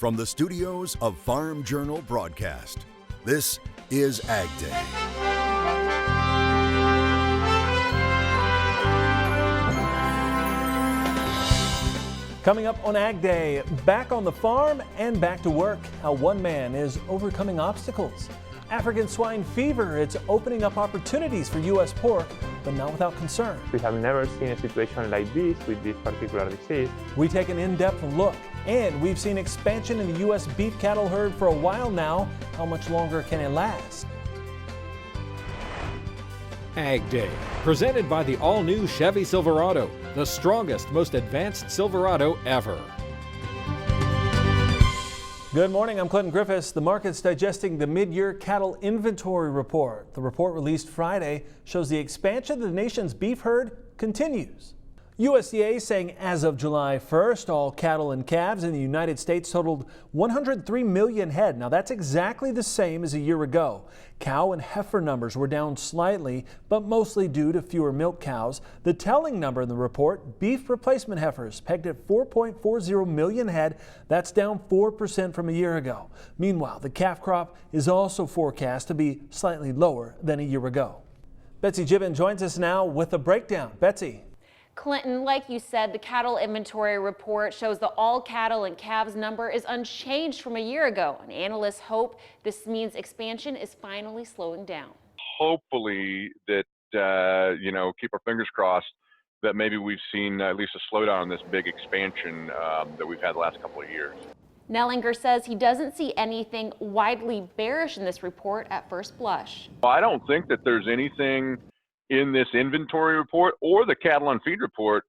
from the studios of Farm Journal Broadcast, this is AgDay. Coming up on AgDay, back on the farm and back to work, how one man is overcoming obstacles. African swine fever, it's opening up opportunities for U.S. pork, but not without concern. We have never seen a situation like this with this particular disease. We take an in-depth look, and we've seen expansion in the U.S. beef cattle herd for a while now. How much longer can it last? AgDay, presented by the all-new Chevy Silverado, the strongest, most advanced Silverado ever. Good morning, I'm Clinton Griffiths. The market's digesting the mid-year cattle inventory report. The report released Friday shows the expansion of the nation's beef herd continues. USDA saying as of July 1st, all cattle and calves in the United States totaled 103 million head. Now that's exactly the same as a year ago. Cow and heifer numbers were down slightly, but mostly due to fewer milk cows. The telling number in the report, beef replacement heifers pegged at 4.40 million head. That's down 4% from a year ago. Meanwhile, the calf crop is also forecast to be slightly lower than a year ago. Betsy Gibbon joins us now with a breakdown. Betsy. Clinton, like you said, the cattle inventory report shows the all cattle and calves number is unchanged from a year ago. And analysts hope this means expansion is finally slowing down. Hopefully that, keep our fingers crossed that maybe we've seen at least a slowdown in this big expansion that we've had the last couple of years. Nellinger says he doesn't see anything widely bearish in this report at first blush. I don't think that there's anything in this inventory report or the cattle on feed report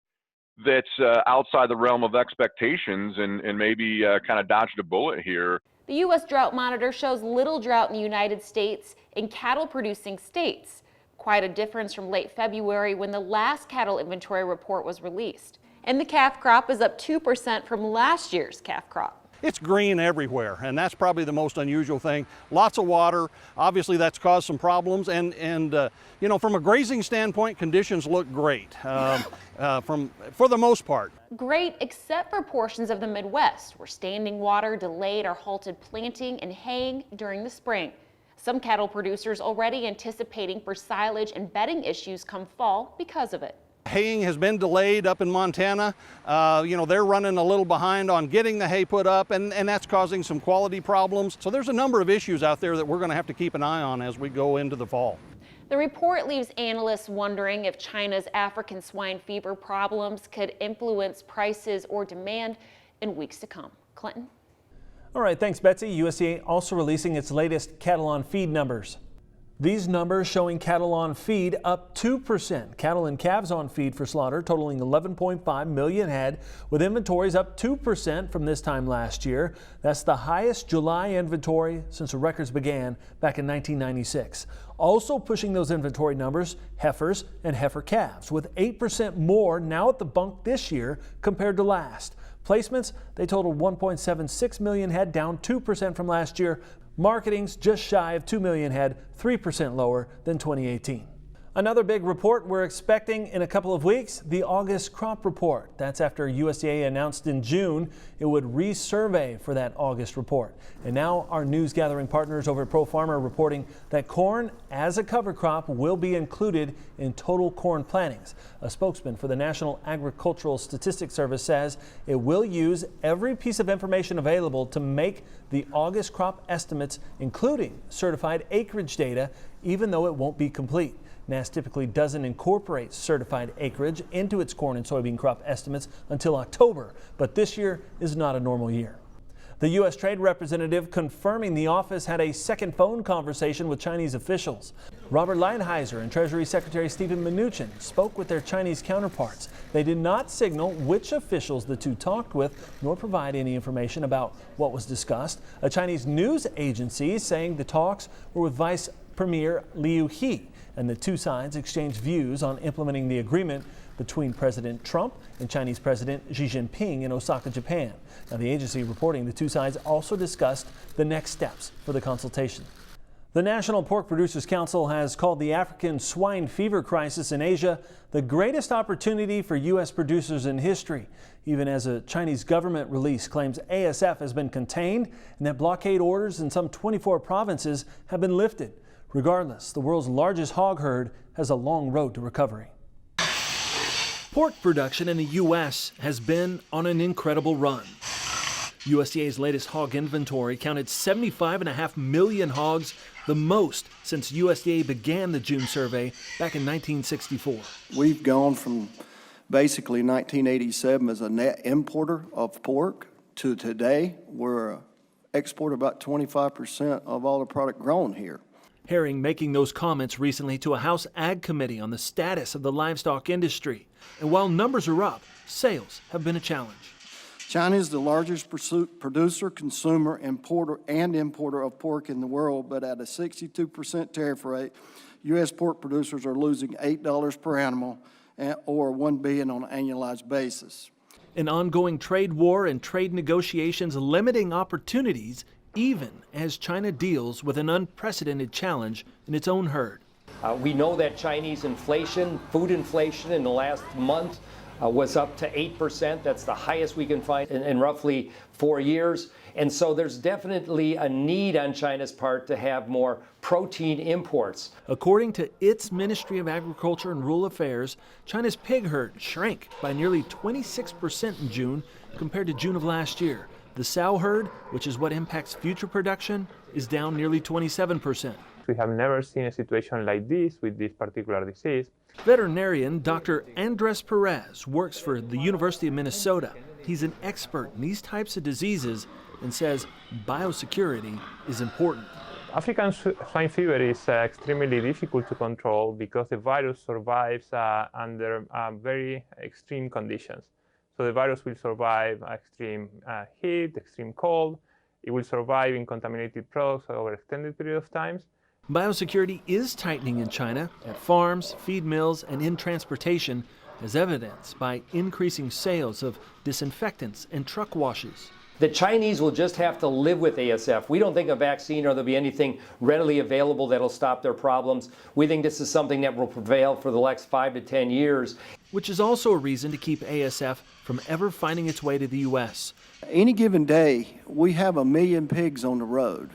that's outside the realm of expectations and maybe kind of dodged a bullet here. The U.S. Drought Monitor shows little drought in the United States in cattle producing states. Quite a difference from late February when the last cattle inventory report was released. And the calf crop is up 2% from last year's calf crop. It's green everywhere, and that's probably the most unusual thing. Lots of water. Obviously, that's caused some problems, and from a grazing standpoint, conditions look great for the most part. Great, except for portions of the Midwest, where standing water delayed or halted planting and haying during the spring. Some cattle producers already anticipating for silage and bedding issues come fall because of it. Haying has been delayed up in Montana. They're running a little behind on getting the hay put up, and that's causing some quality problems. So there's a number of issues out there that we're going to have to keep an eye on as we go into the fall. The report leaves analysts wondering if China's African swine fever problems could influence prices or demand in weeks to come. Clinton? All right, thanks, Betsy. USDA also releasing its latest cattle on feed numbers. These numbers showing cattle on feed up 2%. Cattle and calves on feed for slaughter totaling 11.5 million head, with inventories up 2% from this time last year. That's the highest July inventory since the records began back in 1996. Also pushing those inventory numbers, heifers and heifer calves, with 8% more now at the bunk this year compared to last. Placements, they totaled 1.76 million head, down 2% from last year. Marketing's just shy of 2 million head, 3% lower than 2018. Another big report we're expecting in a couple of weeks, the August crop report. That's after USDA announced in June it would resurvey for that August report. And now our news gathering partners over at Pro Farmer are reporting that corn as a cover crop will be included in total corn plantings. A spokesman for the National Agricultural Statistics Service says it will use every piece of information available to make the August crop estimates, including certified acreage data, even though it won't be complete. NASS typically doesn't incorporate certified acreage into its corn and soybean crop estimates until October, but this year is not a normal year. The U.S. Trade Representative confirming the office had a second phone conversation with Chinese officials. Robert Lighthizer and Treasury Secretary Steven Mnuchin spoke with their Chinese counterparts. They did not signal which officials the two talked with, nor provide any information about what was discussed. A Chinese news agency saying the talks were with Vice Premier Liu He, and the two sides exchanged views on implementing the agreement between President Trump and Chinese President Xi Jinping in Osaka, Japan. Now, the agency reporting the two sides also discussed the next steps for the consultation. The National Pork Producers Council has called the African swine fever crisis in Asia the greatest opportunity for U.S. producers in history, even as a Chinese government release claims ASF has been contained and that blockade orders in some 24 provinces have been lifted. Regardless, the world's largest hog herd has a long road to recovery. Pork production in the U.S. has been on an incredible run. USDA's latest hog inventory counted 75.5 million hogs, the most since USDA began the June survey back in 1964. We've gone from basically 1987 as a net importer of pork to today we're export about 25% of all the product grown here. Herring making those comments recently to a House Ag Committee on the status of the livestock industry. And while numbers are up, sales have been a challenge. China is the largest producer, consumer, importer of pork in the world, but at a 62% tariff rate, U.S. pork producers are losing $8 per animal or $1 billion on an annualized basis. An ongoing trade war and trade negotiations limiting opportunities even as China deals with an unprecedented challenge in its own herd. We know that Chinese inflation, food inflation in the last month was up to 8%. That's the highest we can find in roughly 4 years. And so there's definitely a need on China's part to have more protein imports. According to its Ministry of Agriculture and Rural Affairs, China's pig herd shrank by nearly 26% in June compared to June of last year. The sow herd, which is what impacts future production, is down nearly 27%. We have never seen a situation like this with this particular disease. Veterinarian Dr. Andres Perez works for the University of Minnesota. He's an expert in these types of diseases and says biosecurity is important. African swine fever is extremely difficult to control because the virus survives under very extreme conditions. So the virus will survive extreme heat, extreme cold. It will survive in contaminated products over an extended period of time. Biosecurity is tightening in China at farms, feed mills, and in transportation, as evidenced by increasing sales of disinfectants and truck washes. The Chinese will just have to live with ASF. We don't think a vaccine or there'll be anything readily available that'll stop their problems. We think this is something that will prevail for the next 5 to 10 years. Which is also a reason to keep ASF from ever finding its way to the U.S. Any given day, we have 1 million pigs on the road.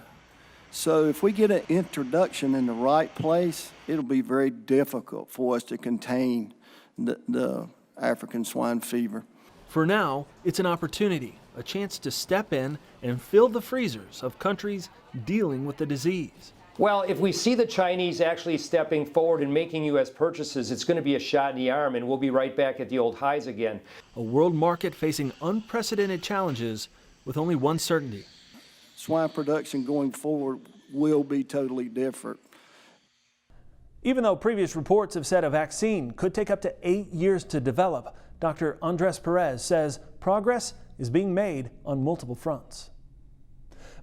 So if we get an introduction in the right place, it'll be very difficult for us to contain the African swine fever. For now, it's an opportunity, a chance to step in and fill the freezers of countries dealing with the disease. Well, if we see the Chinese actually stepping forward and making U.S. purchases, it's going to be a shot in the arm, and we'll be right back at the old highs again. A world market facing unprecedented challenges with only one certainty. Swine production going forward will be totally different. Even though previous reports have said a vaccine could take up to 8 years to develop, Dr. Andres Perez says progress is being made on multiple fronts.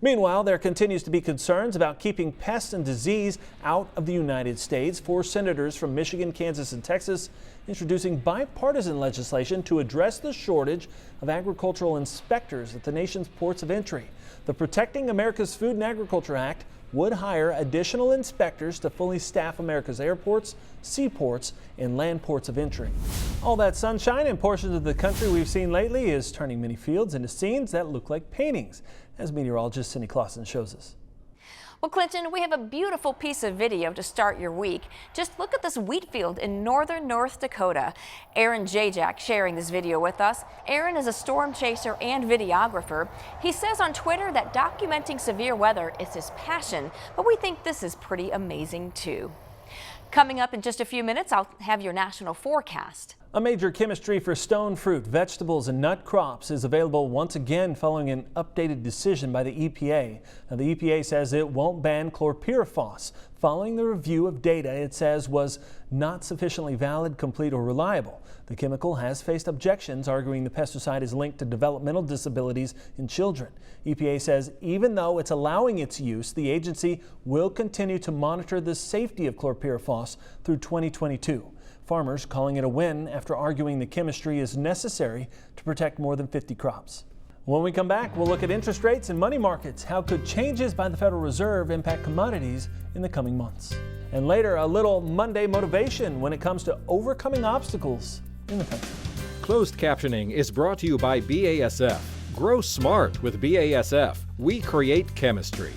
Meanwhile, there continues to be concerns about keeping pests and disease out of the United States. 4 senators from Michigan, Kansas, and Texas introducing bipartisan legislation to address the shortage of agricultural inspectors at the nation's ports of entry. The Protecting America's Food and Agriculture Act would hire additional inspectors to fully staff America's airports, seaports, and land ports of entry. All that sunshine in portions of the country we've seen lately is turning many fields into scenes that look like paintings, as meteorologist Cindy Clausen shows us. Well, Clinton, we have a beautiful piece of video to start your week. Just look at this wheat field in northern North Dakota. Aaron Jajak sharing this video with us. Aaron is a storm chaser and videographer. He says on Twitter that documenting severe weather is his passion, but we think this is pretty amazing too. Coming up in just a few minutes, I'll have your national forecast. A major chemistry for stone fruit, vegetables, and nut crops is available once again following an updated decision by the EPA. Now, the EPA says it won't ban chlorpyrifos following the review of data it says was not sufficiently valid, complete, or reliable. The chemical has faced objections, arguing the pesticide is linked to developmental disabilities in children. EPA says even though it's allowing its use, the agency will continue to monitor the safety of chlorpyrifos through 2022. Farmers calling it a win after arguing the chemistry is necessary to protect more than 50 crops. When we come back, we'll look at interest rates and money markets. How could changes by the Federal Reserve impact commodities in the coming months? And later, a little Monday motivation when it comes to overcoming obstacles in the country. Closed captioning is brought to you by BASF. Grow smart with BASF. We create chemistry.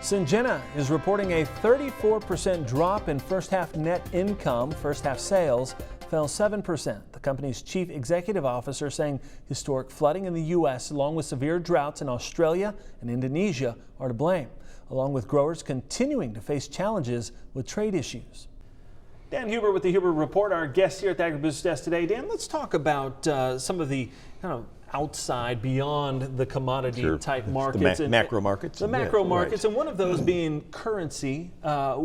Syngenta is reporting a 34% drop in first half net income. First half sales fell 7%. The company's chief executive officer saying historic flooding in the U.S. along with severe droughts in Australia and Indonesia are to blame, along with growers continuing to face challenges with trade issues. Dan Huber with the Huber Report, our guest here at the AgriBusiness Desk today. Dan, let's talk about some of the kind of outside, beyond the commodity type markets. The macro markets. The macro markets, and one of those being currency.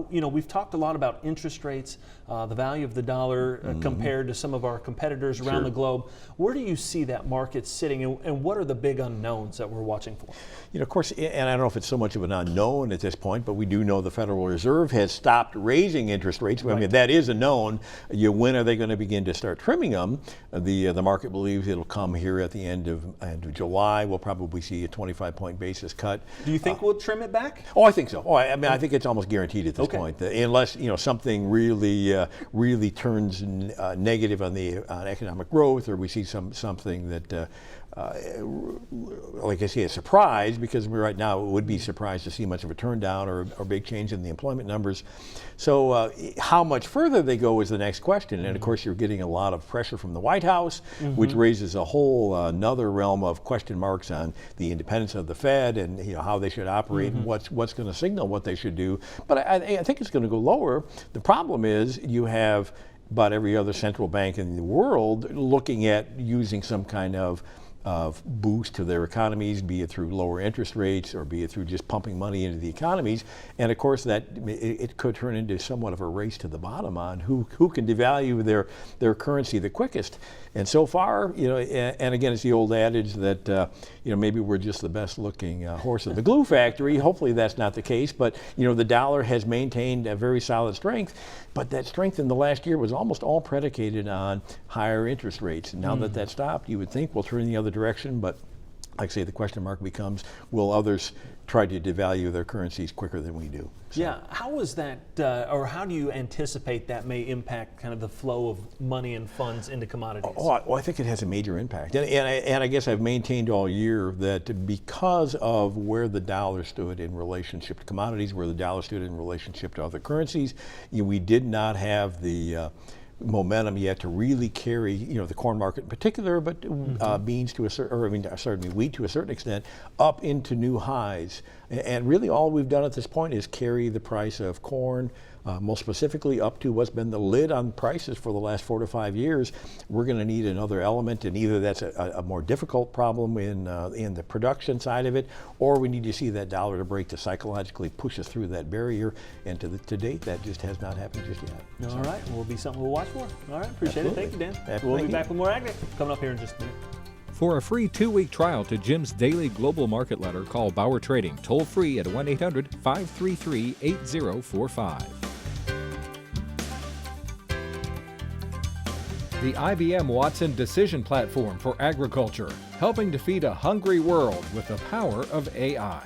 We've talked a lot about interest rates, the value of the dollar compared to some of our competitors around the globe. Where do you see that market sitting, and what are the big unknowns that we're watching for? Of course, and I don't know if it's so much of an unknown at this point, but we do know the Federal Reserve has stopped raising interest rates. I mean, that is a known. When are they going to begin to start trimming them? The market believes it'll come here at the end of July. We'll probably see a 25-point basis cut. Do you think we'll trim it back? Oh, I think so. I think it's almost guaranteed at this point, unless something really turns negative on economic growth, or we see something that. Like I say, a surprise, because right now it would be surprised to see much of a turn down or big change in the employment numbers. So how much further they go is the next question. And of course, you're getting a lot of pressure from the White House, which raises a whole another realm of question marks on the independence of the Fed and how they should operate and what's going to signal what they should do. But I think it's going to go lower. The problem is you have about every other central bank in the world looking at using some kind of boost to their economies, be it through lower interest rates or be it through just pumping money into the economies. And of course, that it could turn into somewhat of a race to the bottom on who can devalue their currency the quickest. And so far, and again, it's the old adage that maybe we're just the best looking horse at the glue factory. Hopefully that's not the case, but the dollar has maintained a very solid strength. But that strength in the last year was almost all predicated on higher interest rates. And now that that's stopped, you would think we'll turn in the other direction. But like I say, the question mark becomes, will others try to devalue their currencies quicker than we do? So. Yeah, how is that, or how do you anticipate that may impact kind of the flow of money and funds into commodities? Well, I think it has a major impact. And I guess I've maintained all year that because of where the dollar stood in relationship to commodities, where the dollar stood in relationship to other currencies, we did not have the momentum yet to really carry, the corn market in particular, but beans to wheat to a certain extent, up into new highs. And really all we've done at this point is carry the price of corn, most specifically up to what's been the lid on prices for the last 4 to 5 years. We're going to need another element, and either that's a more difficult problem in the production side of it, or we need to see that dollar to break to psychologically push us through that barrier. And to date, that just has not happened just yet. All right, will be something we'll watch for. All right, appreciate it. Thank you, Dan. We'll be back with more AgDay coming up here in just a minute. For a free 2-week trial to Jim's daily global market letter, call Bauer Trading toll free at 1-800-533-8045. The IBM Watson Decision Platform for Agriculture, helping to feed a hungry world with the power of AI.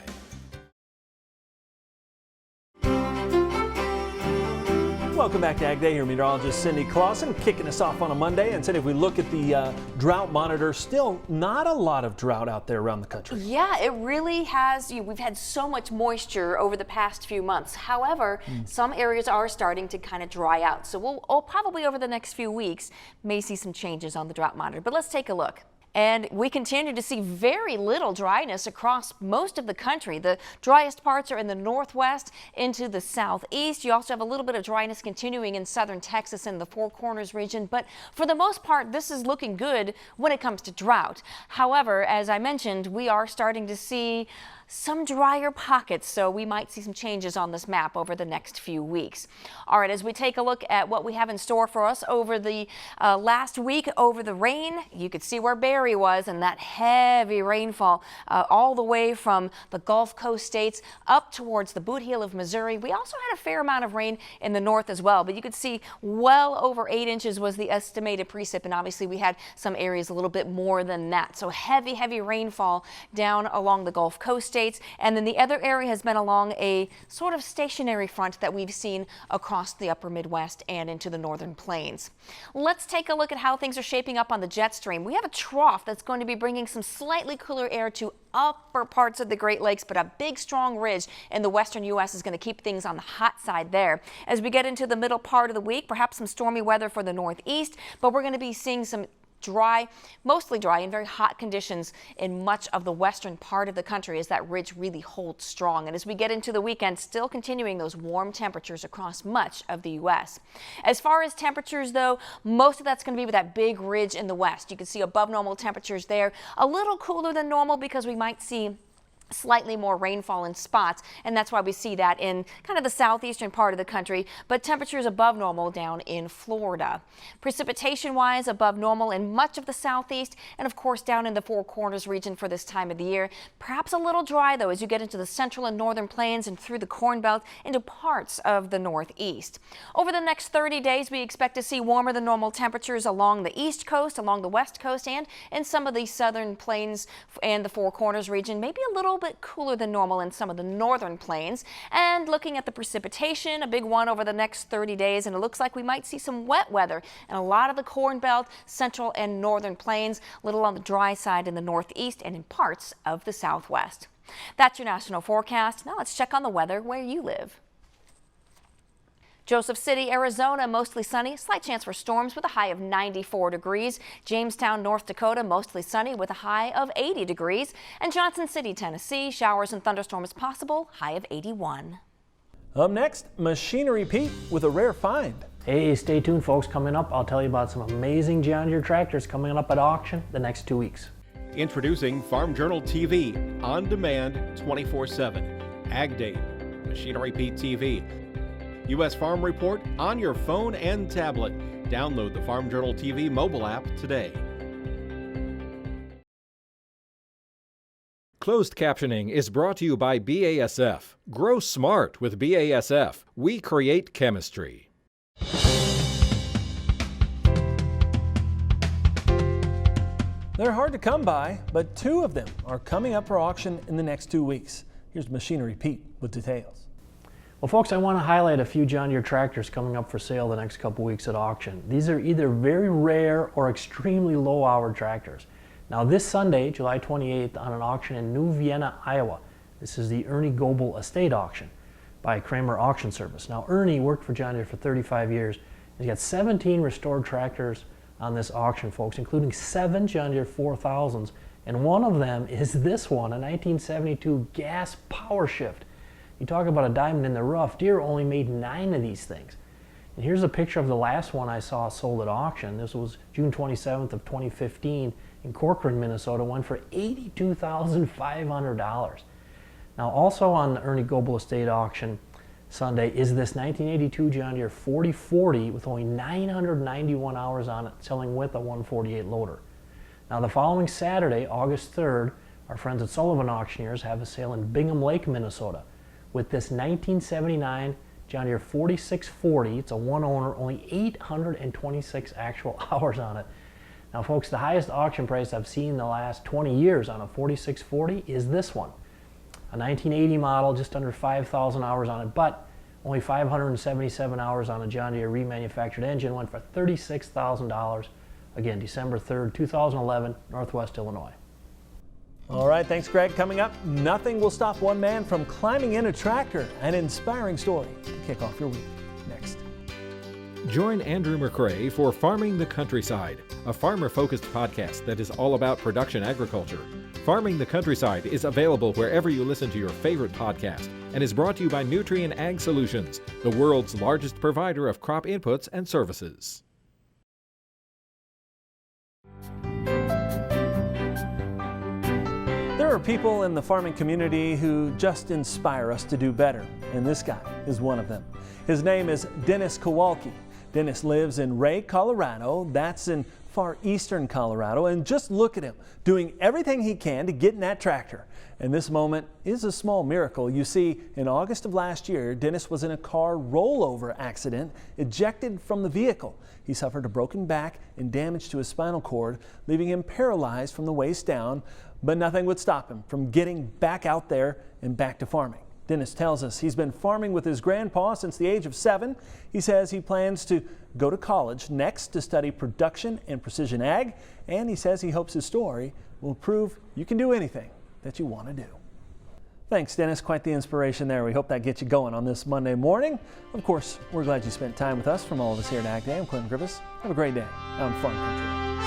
Welcome back to AgDay. Here, meteorologist Cindy Clausen kicking us off on a Monday. And Cindy, if we look at the drought monitor, still not a lot of drought out there around the country. Yeah, it really has. We've had so much moisture over the past few months. However, some areas are starting to kind of dry out. So we'll probably over the next few weeks may see some changes on the drought monitor. But let's take a look. And we continue to see very little dryness across most of the country. The driest parts are in the northwest into the southeast. You also have a little bit of dryness continuing in southern Texas and the Four Corners region. But for the most part, this is looking good when it comes to drought. However, as I mentioned, we are starting to see some drier pockets, so we might see some changes on this map over the next few weeks. All right, as we take a look at what we have in store for us over the last week, over the rain, you could see where Barry was and that heavy rainfall all the way from the Gulf Coast states up towards the Boot Heel of Missouri. We also had a fair amount of rain in the north as well, but you could see well over 8 inches was the estimated precip, and obviously we had some areas a little bit more than that. So heavy rainfall down along the Gulf Coast states, and then the other area has been along a sort of stationary front that we've seen across the upper Midwest and into the northern plains. Let's take a look at how things are shaping up on the jet stream. We have a trough that's going to be bringing some slightly cooler air to upper parts of the Great Lakes, but a big strong ridge in the western U.S. is going to keep things on the hot side there. As we get into the middle part of the week, perhaps some stormy weather for the northeast, but we're going to be seeing some dry, mostly dry and very hot conditions in much of the western part of the country as that ridge really holds strong. And as we get into the weekend, still continuing those warm temperatures across much of the U.S. As far as temperatures, though, most of that's going to be with that big ridge in the west. You can see above normal temperatures there, a little cooler than normal because we might see slightly more rainfall in spots, and that's why we see that in kind of the southeastern part of the country, but temperatures above normal down in Florida. Precipitation wise, above normal in much of the southeast, and of course down in the Four Corners region for this time of the year. Perhaps a little dry though as you get into the central and northern plains and through the Corn Belt into parts of the northeast. Over the next 30 days, we expect to see warmer than normal temperatures along the east coast, along the west coast, and in some of the southern plains and the Four Corners region. Maybe a little bit cooler than normal in some of the northern plains. And looking at the precipitation, a big one over the next 30 days, and it looks like we might see some wet weather in a lot of the Corn Belt, central and northern plains, a little on the dry side in the northeast and in parts of the southwest. That's your national forecast. Now let's check on the weather where you live. Joseph City, Arizona, mostly sunny, slight chance for storms with a high of 94 degrees. Jamestown, North Dakota, mostly sunny with a high of 80 degrees. And Johnson City, Tennessee, showers and thunderstorms possible, high of 81. Up next, Machinery Pete with a rare find. Hey, stay tuned folks. Coming up, I'll tell you about some amazing John Deere tractors coming up at auction the next 2 weeks. Introducing Farm Journal TV, on demand 24/7. AgDay, Machinery Pete TV. U.S. Farm Report on your phone and tablet. Download the Farm Journal TV mobile app today. Closed captioning is brought to you by BASF. Grow smart with BASF. We create chemistry. They're hard to come by, but 2 of them are coming up for auction in the next 2 weeks. Here's Machinery Pete with details. Well, folks, I want to highlight a few John Deere tractors coming up for sale the next couple weeks at auction. These are either very rare or extremely low-hour tractors. Now, this Sunday, July 28th, on an auction in New Vienna, Iowa, this is the Ernie Goebel Estate Auction by Kramer Auction Service. Now, Ernie worked for John Deere for 35 years. He's got 17 restored tractors on this auction, folks, including 7 John Deere 4000s, and one of them is this one, a 1972 gas power shift. You talk about a diamond in the rough. Deere only made 9 of these things. And here's a picture of the last one I saw sold at auction. This was June 27th of 2015 in Corcoran, Minnesota. Went for $82,500. Now also on the Ernie Goebel Estate Auction Sunday is this 1982 John Deere 4040 with only 991 hours on it, selling with a 148 loader. Now the following Saturday, August 3rd, our friends at Sullivan Auctioneers have a sale in Bingham Lake, Minnesota, with this 1979 John Deere 4640. It's a one owner, only 826 actual hours on it. Now folks, the highest auction price I've seen in the last 20 years on a 4640 is this one. A 1980 model, just under 5,000 hours on it, but only 577 hours on a John Deere remanufactured engine, went for $36,000. Again, December 3rd, 2011, Northwest Illinois. All right, thanks, Greg. Coming up, nothing will stop one man from climbing in a tractor. An inspiring story to kick off your week. Next. Join Andrew McRae for Farming the Countryside, a farmer-focused podcast that is all about production agriculture. Farming the Countryside is available wherever you listen to your favorite podcast and is brought to you by Nutrien Ag Solutions, the world's largest provider of crop inputs and services. There are people in the farming community who just inspire us to do better, and this guy is one of them. His name is Dennis Kowalski. Dennis lives in Ray, Colorado. That's in far eastern Colorado, and just look at him doing everything he can to get in that tractor. And this moment is a small miracle. You see, in August of last year, Dennis was in a car rollover accident, ejected from the vehicle. He suffered a broken back and damage to his spinal cord, leaving him paralyzed from the waist down, but nothing would stop him from getting back out there and back to farming. Dennis tells us he's been farming with his grandpa since the age of 7. He says he plans to go to college next to study production and precision ag, and he says he hopes his story will prove you can do anything that you want to do. Thanks, Dennis. Quite the inspiration there. We hope that gets you going on this Monday morning. Of course, we're glad you spent time with us. From all of us here at AgDay, I'm Clinton Griffiths. Have a great day out in Farm Country.